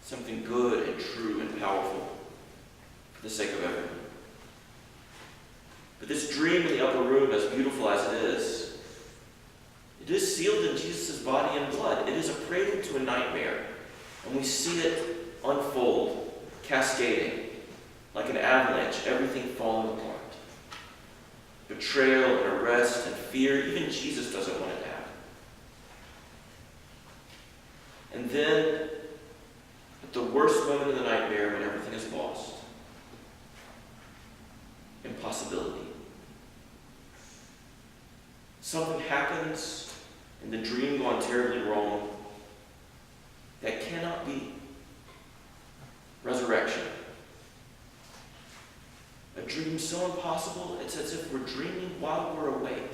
something good and true and powerful for the sake of everyone. But this dream in the upper room, as beautiful as it is sealed in Jesus' body and blood. It is a prelude to a nightmare, and we see it unfold, cascading, like an avalanche, everything falling apart. Betrayal and arrest and fear, even Jesus doesn't want it to happen. And then, at the worst moment of the nightmare, when everything is lost, impossibility. Something happens in the dream gone terribly wrong that cannot be. Resurrection. A dream so impossible, it's as if we're dreaming while we're awake.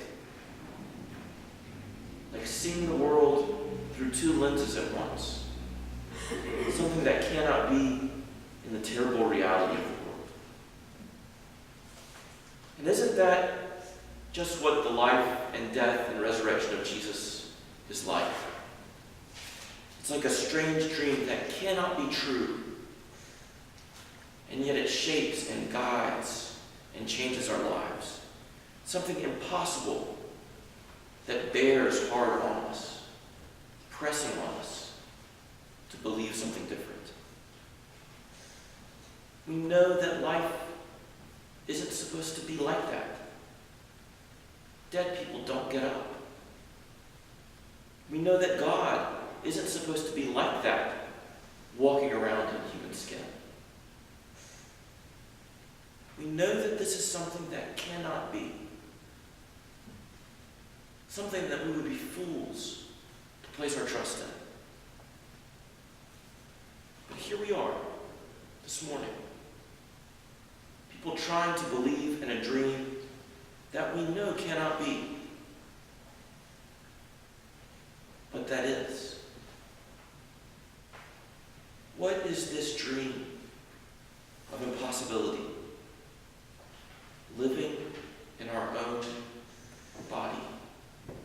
Like seeing the world through two lenses at once. Something that cannot be in the terrible reality of the world. And isn't that just what the life and death and resurrection of Jesus is like? It's like a strange dream that cannot be true. And yet it shapes and guides and changes our lives. Something impossible that bears hard on us, pressing on us to believe something different. We know that life isn't supposed to be like that. Dead people don't get up. We know that God isn't supposed to be like that, walking around in human skin. We know that this is something that cannot be. Something that we would be fools to place our trust in. But here we are, this morning. People trying to believe in a dream that we know cannot be. But that is. What is this dream of impossibility? Living in our own body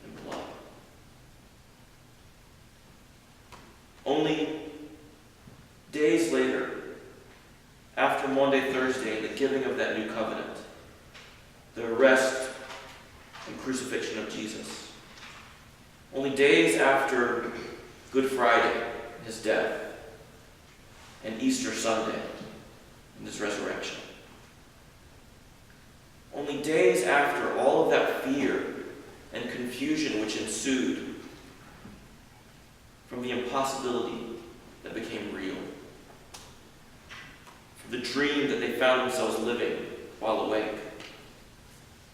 and blood. Only days later, after Maundy Thursday and the giving of that new covenant, the arrest and crucifixion of Jesus, only days after Good Friday, his death, and Easter Sunday, and his resurrection, only days after all of that fear and confusion which ensued from the impossibility that became real, from the dream that they found themselves living while awake,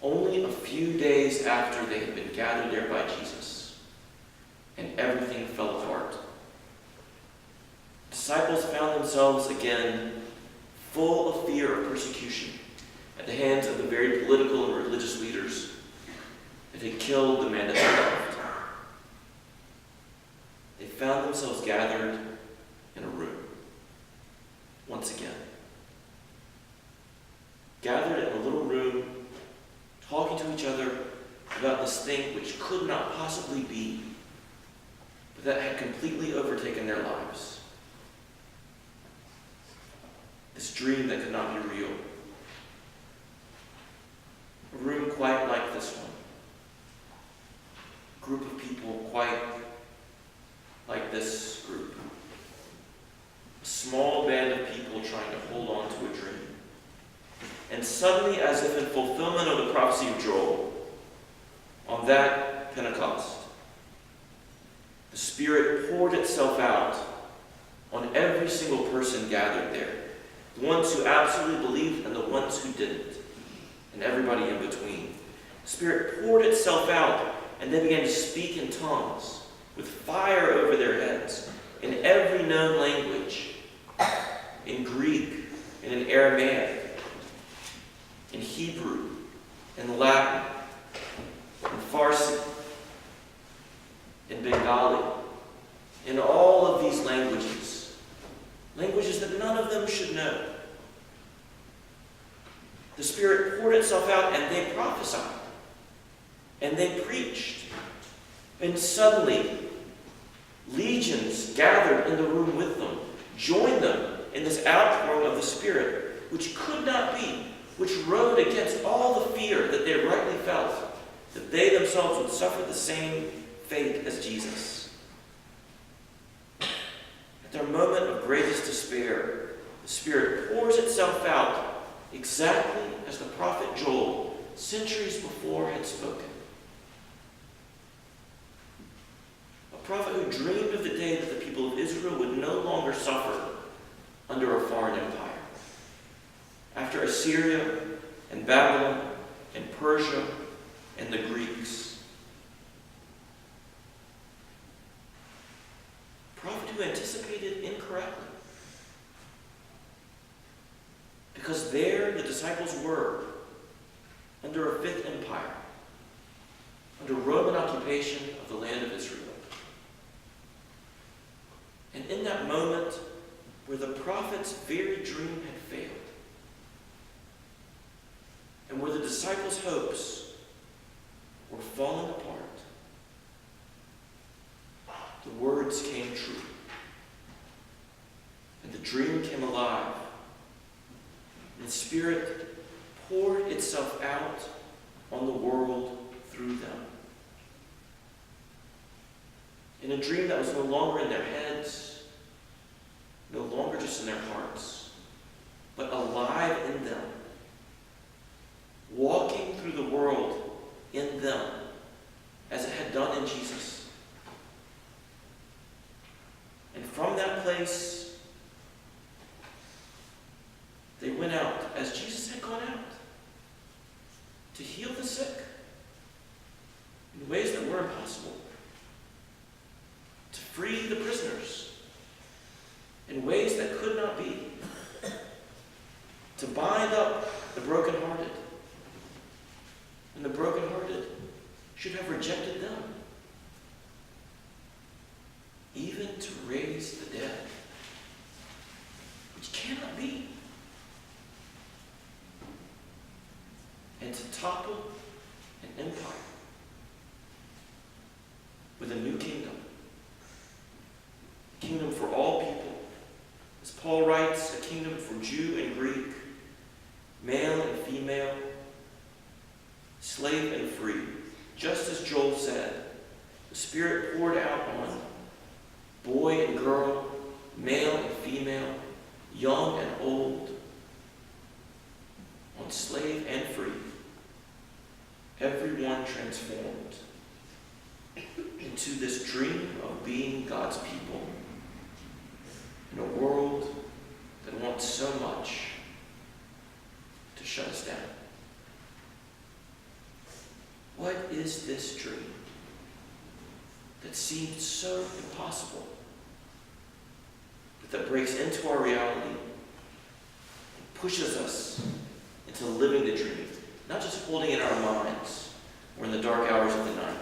only a few days after they had been gathered there by Jesus, and everything fell apart, disciples found themselves again full of fear of persecution at the hands of the very political and religious leaders that had killed the man that they loved. They found themselves gathered in a room, once again. Gathered in a little room, talking to each other about this thing which could not possibly be, but that had completely overtaken their lives. This dream that could not be real. A room quite like this one. A group of people quite like this group. A small band of people trying to hold on to a dream. And suddenly, as if in fulfillment of the prophecy of Joel, on that Pentecost, the Spirit poured itself out on every single person gathered there. The ones who absolutely believed and the ones who didn't. And everybody in between. The Spirit poured itself out, and they began to speak in tongues, with fire over their heads, in every known language, in Greek, and in Aramaic, in Hebrew, in Latin, in Farsi, in Bengali, in all of these languages, languages that none of them should know. The Spirit poured itself out, and they prophesied, and they preached. And suddenly, legions gathered in the room with them, join them in this outpouring of the Spirit, which could not be, which rode against all the fear that they rightly felt, that they themselves would suffer the same fate as Jesus. At their moment of greatest despair, the Spirit pours itself out exactly as the prophet Joel, centuries before, had spoken. A prophet who dreamed of the day that the people of Israel would no longer suffer under a foreign empire. After Assyria and Babylon and Persia and the Greeks. A prophet who anticipated incorrectly. Because there the disciples were, under a fifth empire, under Roman occupation of the land of Israel. And in that moment where the prophet's very dream had failed, and where the disciples' hopes were falling apart, the words came true. And the dream came alive. And the Spirit poured itself out on the world through them. In a dream that was no longer in their heads, no longer just in their hearts, but alive in them, walking through the world in them, as it had done in Jesus. And from that place, they went out as Jesus had gone out, to heal the sick in ways that were impossible, to free the prisoners in ways that could not be, to bind up the brokenhearted when the brokenhearted should have rejected them, even to raise the dead, which cannot be, and to topple an empire with a new kingdom. A kingdom for all people. As Paul writes, a kingdom for Jew and Greek, male and female, slave and free. Just as Joel said, the Spirit poured out on boy and girl, male and female, young and old, on slave and free, everyone transformed into this dream of being God's people in a world that wants so much to shut us down. What is this dream that seemed so impossible, but that breaks into our reality and pushes us into living the dream, not just holding it in our minds or in the dark hours of the night,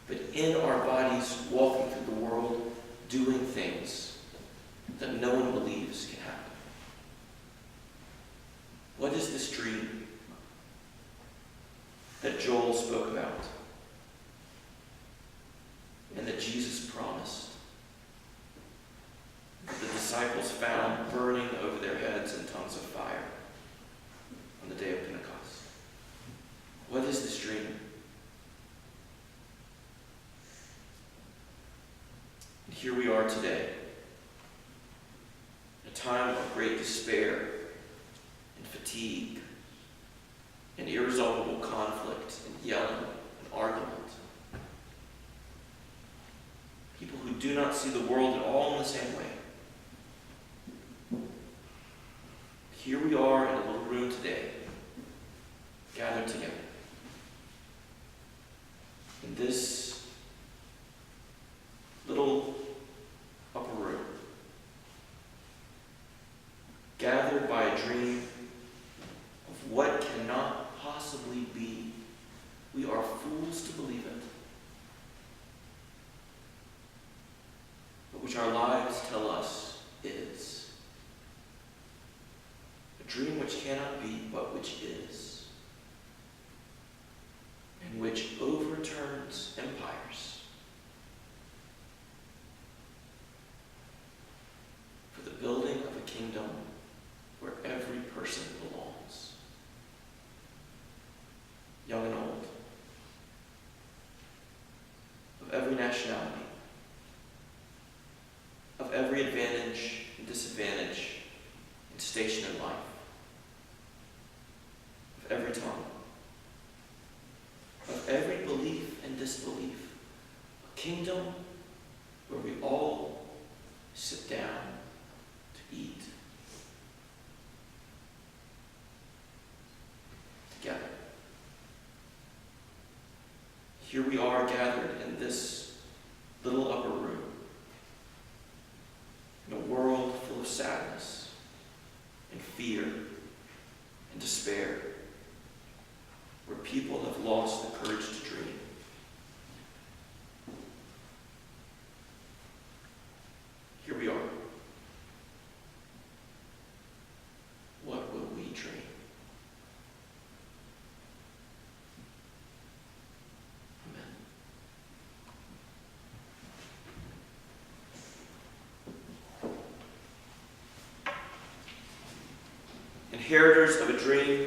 but in our bodies, walking through the world, doing things that no one believes can happen? What is this dream that Joel spoke about and that Jesus promised, that the disciples found burning over their heads in tongues of fire on the day of Pentecost? What is this dream? And here we are today, in a time of great despair and fatigue and irresolvable conflict and yelling and argument. People who do not see the world at all in the same way. Here we are in a little room today, gathered together. In this little upper room, gathered by a dream of what cannot possibly be. We are fools to believe it, but which our lives tell us is. A dream which cannot be, but which is, and which overturns empires for the building every advantage and disadvantage and station in life, of every tongue, of every belief and disbelief, a kingdom where we all sit down to eat together. Here we are gathered in this little upper room, in a world full of sadness and fear and despair, where people have lost the courage to dream. Here we are. What will we dream? Amen. Inheritors of a dream,